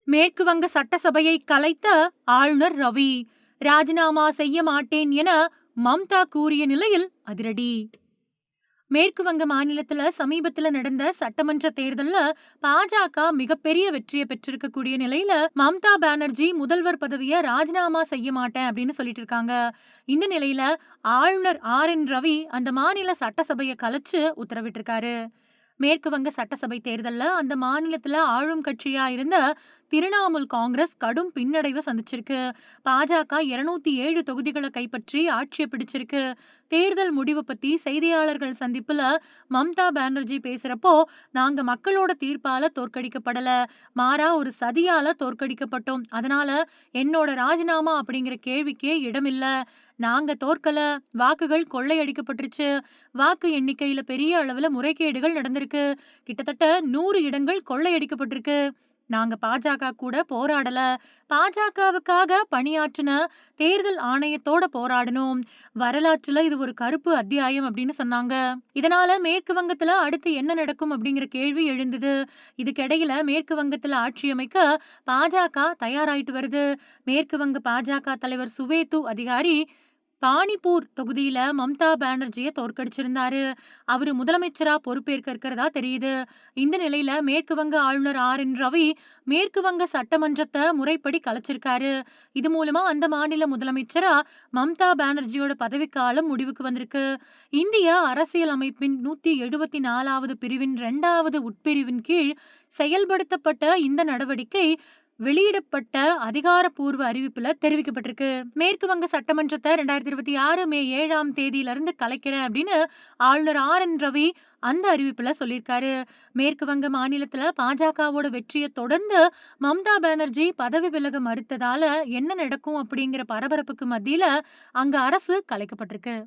மேற்கு வங்க சட்டசபையை கலைத்த ஆளுநர் ரவி ராஜினாமா செய்ய மாட்டேன் என மம்தா கூறிய நிலையில் அதிரடி. மேற்கு வங்க மாநிலத்துல சமீபத்துல நடந்த சட்டமன்ற தேர்தல்ல பாஜக மிகப்பெரிய வெற்றியை பெற்றிருக்கக்கூடிய நிலையில மம்தா பானர்ஜி முதல்வர் பதவியை ராஜினாமா செய்ய மாட்டேன் அப்படின்னு சொல்லிட்டு இருக்காங்க. இந்த நிலையில ஆளுநர் RN ரவி அந்த மாநில சட்டசபையை கலைச்சு உத்தரவிட்டிருக்காரு. மேற்கு வங்க சட்டசபை தேர்தல்ல அந்த மாநிலத்துல ஆளும் கட்சியா இருந்த திரிணாமுல் காங்கிரஸ் கடும் பின்னடைவை சந்திச்சிருக்கு. பாஜக 207 தொகுதிகளை கைப்பற்றி ஆட்சியை பிடிச்சிருக்கு. தேர்தல் முடிவு பத்தி செய்தியாளர்கள் சந்திப்புல மம்தா பானர்ஜி பேசுறப்போ, நாங்க மக்களோட தீர்ப்பால தோற்கடிக்கப்படல, மாறா ஒரு சதியால தோற்கடிக்கப்பட்டோம். அதனால என்னோட ராஜினாமா அப்படிங்கிற கேள்விக்கே இடமில்ல. நாங்க தோற்கல, வாக்குகள் கொள்ளையடிக்கப்பட்டுருச்சு. வாக்கு எண்ணிக்கையில பெரிய அளவுல முறைகேடுகள் நடந்திருக்கு. கிட்டத்தட்ட 100 இடங்கள் கொள்ளையடிக்கப்பட்டிருக்கு. நாங்க பாஜக கூட போராடல. பாஜகவுக்காக பணியாற்றின தேர்தல் ஆணையத்தோட போராடணும். வரலாற்றுல இது ஒரு கருப்பு அத்தியாயம் அப்படின்னு சொன்னாங்க. இதனால மேற்கு வங்கத்துல அடுத்து என்ன நடக்கும் அப்படிங்கிற கேள்வி எழுந்தது. இதுக்கிடையில மேற்கு வங்கத்துல ஆட்சி அமைக்க பாஜக தயாராயிட்டு வருது. மேற்கு வங்க பாஜக தலைவர் சுவேது அதிகாரி பானிப்பூர் தொகுதியில மம்தா பானர்ஜியை தோற்கடிச்சிருந்தாரு. அவரு முதலமைச்சரா பொறுப்பேற்க இருக்கிறதா தெரியுது. இந்த நிலையில மேற்கு வங்க ஆளுநர் RN ரவி மேற்கு வங்க சட்டமன்றத்தை முறைப்படி கலைச்சிருக்காரு. இது மூலமா அந்த மாநில முதலமைச்சரா மம்தா பானர்ஜியோட பதவிக்காலம் முடிவுக்கு வந்திருக்கு. இந்திய அரசியல் அமைப்பின் 174வது பிரிவின் 2வது உட்பிரிவின் கீழ் செயல்படுத்தப்பட்ட இந்த நடவடிக்கை வெளியிடப்பட்ட அதிகாரப்பூர்வ அறிவிப்புல தெரிவிக்கப்பட்டிருக்கு. மேற்கு வங்க சட்டமன்றத்தை 2026 மே 7ஆம் தேதியிலிருந்து கலைக்கிறேன் அப்படின்னு ஆளுநர் RN ரவி அந்த அறிவிப்புல சொல்லியிருக்காரு. மேற்கு வங்க மாநிலத்துல பாஜகவோட வெற்றியை தொடர்ந்து மம்தா பானர்ஜி பதவி விலக மறுத்ததால என்ன நடக்கும் அப்படிங்கிற பரபரப்புக்கு மத்தியில அங்க அரசு கலைக்கப்பட்டிருக்கு.